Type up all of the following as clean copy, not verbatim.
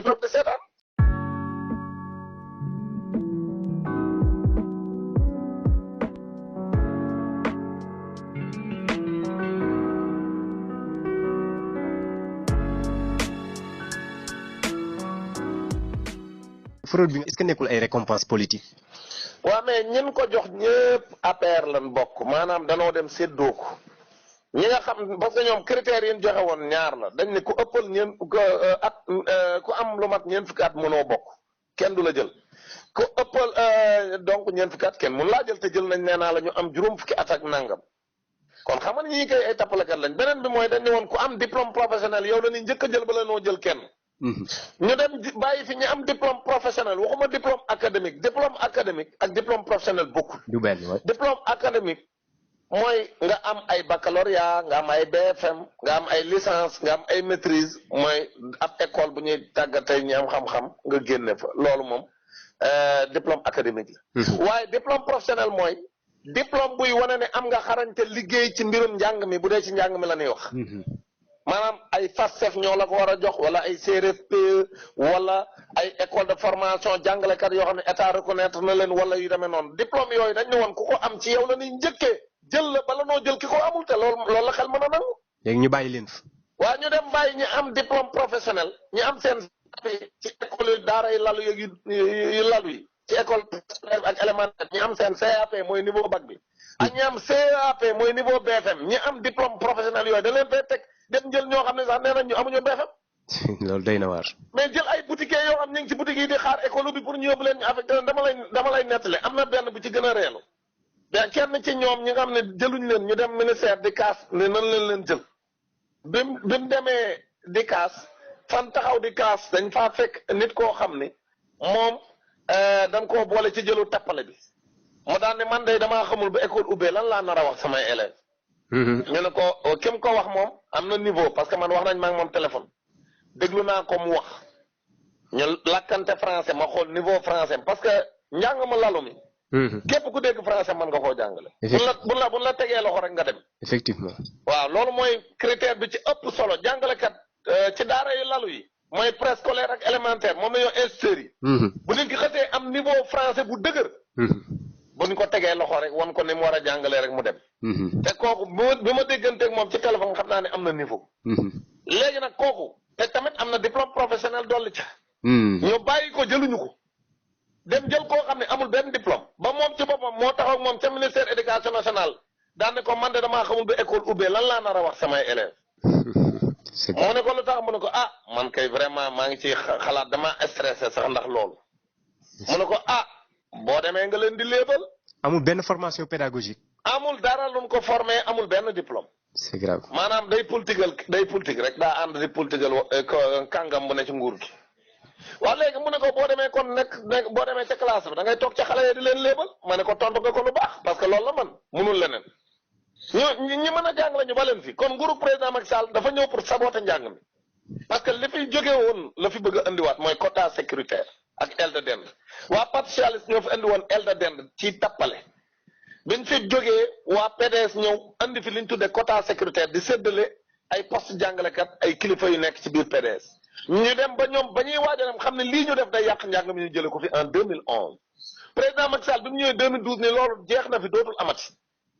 toog di seetaan. fraude bi est-ce que nekkul ay récompense politique. waaw mais ñin ko jox ñëpp APR lan bokk maanaam danoo dem séddoo ko ñi nga xam parce que ñoom critères yi ñu joxe woon ñaar la dañ ne ku ëppal ku am lu mat ñeent fukki at mënoo bokk kenn du la jël ku ëppal donc ñeent fukki at kenn mënu laa jël te jël nañ nee naa la ñu am juróom fukki at ak nangam kon xam nga ñii koy ay tappalekat lañ beneen bi mooy dañ ne woon ku am diplôme professionnel yow la ni njëkk a jël ba la noo jël kenn. ñu dem bàyyi fi ñu am diplôme professionnel waxuma diplôme académique ak diplôme professionnel bokkul. du benn diplôme académique mooy nga am ay baccalauréat nga am ay BFM nga am ay licence nga am ay maîtrise mooy ab école bu ñuy tàggatee ñi am xam-xam nga génne fa loolu moom diplôme académique la. waaye diplôme professionnel mooy diplôme buy wane ne am nga xarañte liggéey ci mbirum njàng mi bu dee ci njàng mi la ñuy wax. maanaam ay FASTEF ñoo la ko war a jox wala ay CRFPE wala ay école de formation jàngalekat yoo xam ne état reconnaître na leen wala yu demee noonu diplôme yooyu dañ ne woon ku ko am ci yow la ñuy njëkkee jël la bala noo jël ki ko amul te loolu la xel mën a nangu. léegi ñu bàyyi leen fa. waaw ñu dem bàyyi ñu am diplôme professionnel ñu am seen ci école yi daara yi lalu yu lalu yi ci école ak élémentaire ñu am seen CAP mooy niveau bac bi ak ñu am CAP mooy niveau BFM ñi am diplôme professionnel yooyu da leen fay teg dem jël ñoo xam ne sax nee nañ ñu amuñu BFM. loolu doy na waar. mais jël ay boutiquiers yoo xam ñu ngi ci boutique yi di xaar école bi pour ñu yóbbu leen ñu affecté leen dama lay nettali am na benn bu ci gën a reelu mais kenn ci ñoom ñi nga xam ne jëluñ leen ñu dem ministère di kaas ne nan leen jël bi mu demee di kaas fan taxaw di kaas dañ faa fekk nit koo xam ne moom dañ koo boole ci jëlu tappale bi mu daan ne man de damaa xamul ba école ubbee lan laa nar a wax samay élèves. ñu ne ko kim ko wax moom am na niveau parce que man wax nañ maa ngi moom téléphone déglu naa ko mu wax ñu lakkante français ma xool niveau français parce que njàng ma lalu mi. képp ku dégg français mën nga koo jàngale. buñ la tegee loxo rek nga dem. effectivement. waaw loolu mooy critère bi ci ëpp solo jàngalekat ci daara yi lalu yi mooy préscolaire ak élémentaire moom la ñoo instituteurs yi. bu nit ki xasee am niveau français bu dëgër. bu ñu ko tegee loxo rek wan ko ni mu war a jàngalee rek mu dem. te kooku bi ma dégganteeg moom ci téléphone xam naa ne am na niveau. léegi nag kooku te tamit am na diplôme professionnel dolli ca. ñu bàyyi ko jëluñu ko. dem jël koo xam ne amul benn diplôme ba moom ci boppam moo taxaw moom ca ministère éducation nationale daan ne ko man de damaa xamul ba école ubbee lan laa nar a wax samay élèves. moo ne ko lu tax mu ne ko man kay vraiment maa ngi ci xalaat damaa stressé sax ndax loolu. mu ne ko boo demee nga leen di léebal. amul benn formation pédagogique. amul dara lu mu ko formé amul benn diplôme. c'est grave. maanaam day politique rek daa ànd di politigal kàngam bu ne ci nguur gi. waaw léegi mu ne ko boo demee kon nekk boo demee ca classe bi da ngay toog ca xale yi di leen léebal ma ne ko tontu nga ko lu baax parce que loolu la man munul leneen ñi mën a jàng la ñu ba leen fi kon nguuru président Macky Sall dafa ñëw pour saboter njàng mi parce que li fi jóge woon la fi bëgg a indiwaat mooy quota sécuritaire ak aile de dinde waa parti socialiste ñoo fi indi woon aile de dinde ci tappale biñ fi jógee waa PDS ñëw andi fi liñ tuddee quota sécuritaire di séddale ay poste jàngalekat ay kilifa yu nekk ci biir PDS ñu dem ba ñoom ba ñuy waajal xam ne lii ñu def day yàq njàng mi ñu jëlee ko fi en 2011 président Macky Sall bi mu ñëwee 2012 ni loolu jeex na fi dootul amati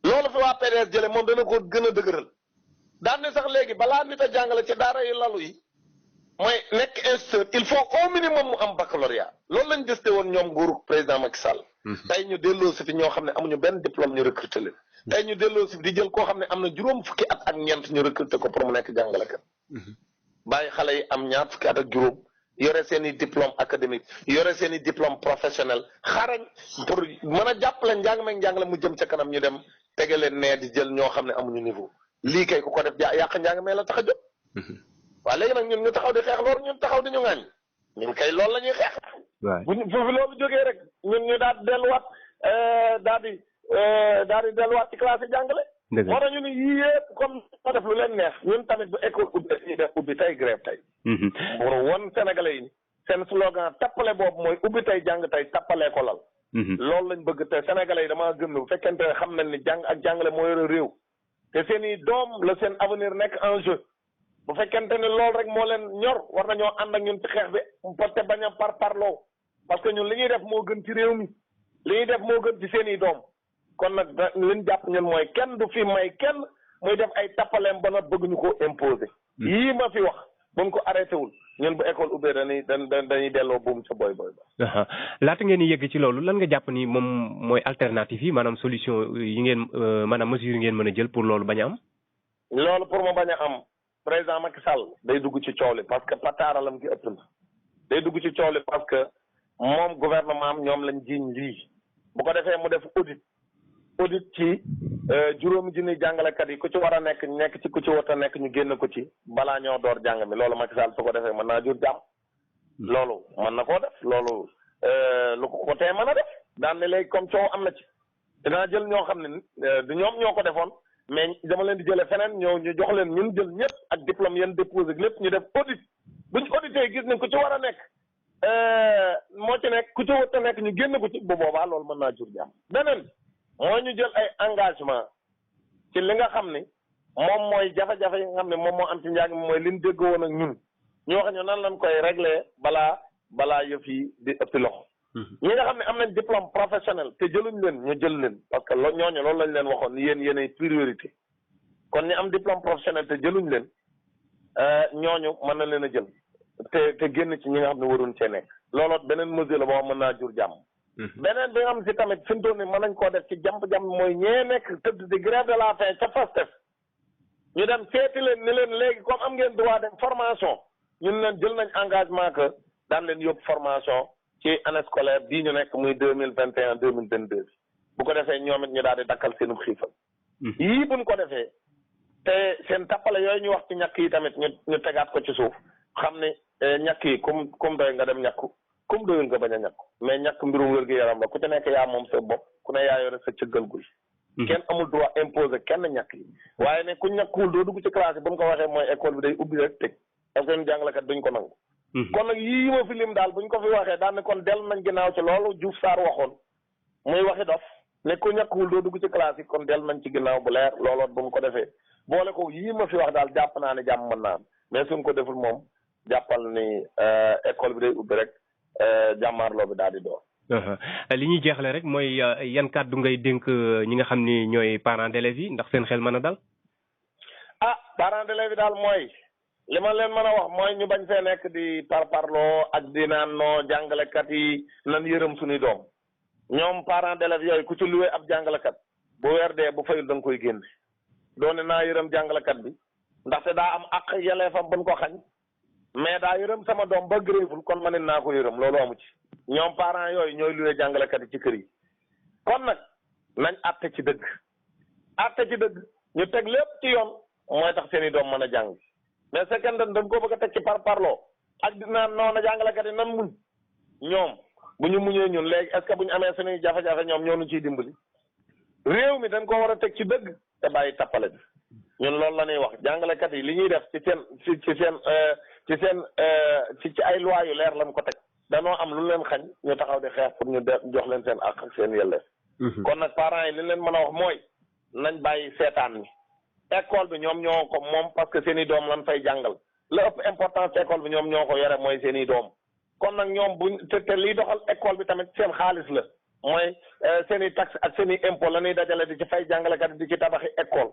loolu fi waa PDS jëlee moom dana ko gën a dëgëral daan ne sax léegi balaa nit a jàngale ci daara yi lalu yi mooy nekk instituteur il faut au minimum mu am baccalauréat loolu lañ gëste woon ñoom nguuru président Macky Sall. tey ñu delloo si fi ñoo xam ne amuñu benn diplôme ñu recruter leen. tey ñu delloo si fi di jël koo xam ne am na juróom fukki at ak ñeent ñu recruter ko pour mu nekk jàngalekat. bàyyi xale yi am ñaar fukki at ak juróom yore seen i diplôme académique yore seen i diplôme professionnel xarañ pour mën a jàppale njàng mu jëm ca kanam ñu dem tege leen nee di jël ñoo xam ne amuñu niveau lii kay ku ko def yàq njàng mee la tax a jóg. waaw léegi nag ñun ñu taxaw di xeex loolu ñun taxaw di ñu ŋaañ ñun kay loolu la ñuy xeex. bu ñu foofu loolu jógee rek ñun ñu daal di delluwaat daal di delluwaat ci classe yi jàngale. dëgg la moo tax ñu ne yii yëpp comme ma def lu leen neex ñun tamit bu école ubbi ñuy def ubbi tey grève tey. pour won Sénégalais yi seen slogan tappale boobu mooy ubbi tey jàng tey tappalee ko lal. loolu lañ bëgg te Sénégalais yi damaa gëm ne bu fekkente ne xam nañ ni jàng ak jàngale moo yore réew te seen i doom la seen avenir nekk en jeu. bu fekkente ne loolu rek moo leen ñor war nañoo ànd ak ñun ci xeex bi te bañ a parloo parce que ñun li ñuy def moo gën ci réew mi li ñuy def moo gën ci seen i doom kon nag li ñu jàpp ñun mooy kenn du fi may kenn muy def ay tappaleem ba nag bëgg ñu ko imposer. yii ma fi wax buñ ko arrêté wul ñun bu école ubbee dañuy delloo buum ca boy ba. laata ngeen di yegg ci loolu lan nga jàpp ni moom mooy alternative yi maanaam solution yi ngeen maanaam mesure yi ngeen mën a jël pour loolu bañ a am. loolu pour mu bañ a am président Macky Sall day dugg ci coow li parce que pataaralam gi ëpp na day dugg ci coow li parce que moom gouvernement am ñoom lañ jiiñ lii bu ko defee mu def audit ci juróomi junni jàngalekat yi ku ci war a nekk ci ku ci war a nekk ñu génn ko ci balaa ñoo door jàng mi loolu Macky Sall su ko defee mën naa jur jàmm loolu mën na koo def loolu lu ko tee mën a def daan ne léegi comme coow am na ci dinaa jël ñoo xam ne du ñoom ñoo ko defoon mais dama leen di jëlee feneen ñëw ñu jox leen ñun jël ñëpp ak diplôme yéen déposé lépp ñu def audit buñ audité gis ne ku ci war a nekk moo ci nekk ku ci war a nekk ñu génn ko ci bu boobaa loolu mën naa jur jàmm beneen mooy ñu jël ay engagement ci li nga xam ni moom mooy jafe-jafe yi nga xam ne moom moo am ci njàng mi mooy li ñu déggoo woon ak ñun ñu wax ñu nan lañ koy régler balaa yëf yi di ëppi loxo ñi nga xam ne am nañ diplôme professionnel te jëluñ leen ñu jël leen parce que ñooñu loolu lañ leen waxoon yéenay priorité kon ñi am diplôme professionnel te jëluñ leen ñooñu mën na leen a jël te génn ci ñi nga xam ne waruñ cee nekk looloo beneen mesure la boo mën naa jur jàmm beneen bi nga xam si tamit fi mu toll nii mën nañ koo def ci jàmp-jàmp mooy ñee nekk tëdd di grève de la faim ca Pastef ñu dem seeti leen ni leen léegi comme am ngeen droit dem formation ñun leen jël nañ engagement que daan leen yóbbu formation ci année scolaire bii ñu nekk muy 2021 2022 bu ko defee ñoom it ñu daal di dakkal seenub xiifal yii buñ ko defee te seen tappale yooyu ñu wax ci ñàkk yi tamit ñu tegaat ko ci suuf xam ne ñàkk yi kum doy nga dem ñàkku kum doyul nga bañ a ñàkk mais ñàkk mbirum wér-gu-yaram la ku ci nekk yaa moom sa bopp ku ne yaa yore sa cëggal guy kenn amul droit imposer kenn ñàkk yi waaye ne ku ñàkkuwul doo dugg ci classe yi bu ñu ko waxee mooy école bi day ubbi rek tëj parce que ñu jàngalekat duñ ko nangu kon nag yii ma fi lim daal buñ ko fi waxee daan ne kon dellu nañ ginnaaw ci loolu Diouf Sarr waxoon muy waxi dof ne ku ñàkkuwul doo dugg ci classe yi kon dellu nañ ci ginnaaw bu leer looloot bu mu ko defee boole ko yii ma fi wax daal jàpp naa ne jàmm mën naa am mais suñ ko deful moom jàppal ni école bi day ubbi rek jàmmaarloo bi daal di door. li ñuy jeexale rek mooy yan kàddu ngay dénk ñi nga xam ni ñooy parents d'élèves yi ndax seen xel mën a dal. parents d'élèves yi daal mooy li ma leen mën a wax mooy ñu bañ fee nekk di parparloo ak di naan noo jàngalekat yi nan yërëm suñuy doom ñoom parents d'élèves yooyu ku ci luwee ab jàngalekat bu weer dee bu fayul da nga koy génne doone naa yërëm jàngalekat bi ndaxte daa am ak yelleefam buñ ko xañ mais daa yërëm sama doom ba gréeful kon ma ne naa ko yërëm loolu amu ci ñoom parents yooyu ñooy luwee jàngalekat yi ci kër yi kon nag nañ àtte ci dëgg ñu teg lépp ci yoon mooy tax seen i doom mën a jàng mais fekkente ne dañ ko bëgg a teg ci parparloo ak di naan noonu jàngalekat yi nan muñ ñoom bu ñu muñee ñun léegi est-ce que bu ñu amee suñuy jafe-jafe ñoom ñoo ñu ciy dimbali réew mi dañ ko war a teg ci dëgg te bàyyi tappale bi ñun loolu la ñuy wax jàngalekat yi li ñuy def ci ay loi yu leer lañ ko teg danoo am lu leen xañ ñu taxaw di xeex pour ñu jox leen seen àq ak seen yelleef kon nag parents yi li leen mën a wax mooy nañ bàyyi seetaan ni école bi ñoom ñoo ko moom parce que seen i doom lan fay jàngal la ëpp importance école bi ñoom ñoo ko yore mooy seen i doom kon nag ñoom buñ te liy doxal école bi tamit seen xaalis la mooy seen i taxe ak seen i impôt la ñuy dajale di ci fay jàngalekat di ci tabaxi école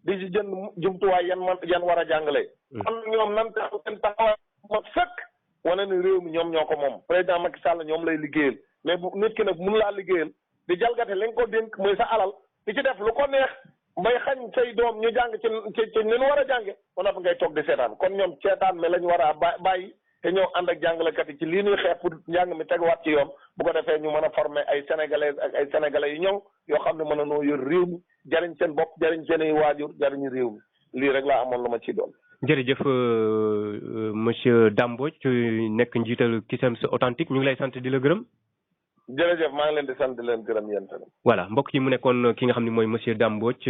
di ci jënd jumtuwaay yan war a jàngalee kon nag ñoom nan taxaw seen taxawaay ma fekk wane ni réew mi ñoom ñoo ko moom président Macky Sall ñoom lay liggéeyal mais bu nit ki nag mun laa liggéeyal di jalgate li nga ko dénk muy sa alal di ci def lu ko neex mbay xañ say doom ñu jàng ci ni ñu war a jànge ba noppi ngay toog di seetaan kon ñoom seetaan mi lañ war a bàyyi te ñëw ànd ak jàngalekat yi ci lii ñuy xeex pour njàng mi teguwaat ci yoon bu ko defee ñu mën a former ay sénégalais ak ay sénégalais yu ñëw yoo xam ne mën a noo yor réew mi jariñ seen bopp jariñ seen i waajur jariñu réew mi lii rek laa amoon lu ma ciy doon. jërëjëf monsieur Dame Mbodj nekk njiital Cusems authentique ñu ngi lay sant di la gërëm. jërëjëf maa ngi leen di sant di leen gërëm yéen tamit. voilà mbokk yi mu nekkoon ki nga xam ne mooy monsieur Dame Mbodj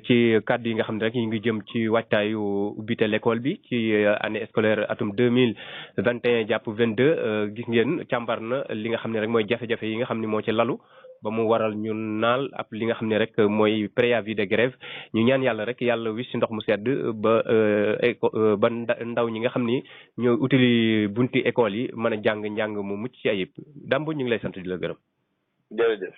ci kàddu yi nga xam ne rek ñu ngi jëm ci waajtaayu ubbite l'école bi ci année scolaire atum 2021 jàpp 22 gis ngeen càmbar na li nga xam ne rek mooy jafe-jafe yi nga xam ne moo ci lalu ba mu waral ñu naal ab li nga xam ne rek mooy préavis de grève ñu ñaan yàlla rek yàlla wis si ndox mu sedd ba ba ndaw ñi nga xam ni ñoo utili bunti école yi mën a jàng njàng mu mucc ci ayib Dame Mbodj ñu ngi lay sant di la gërëm. jërëjëf.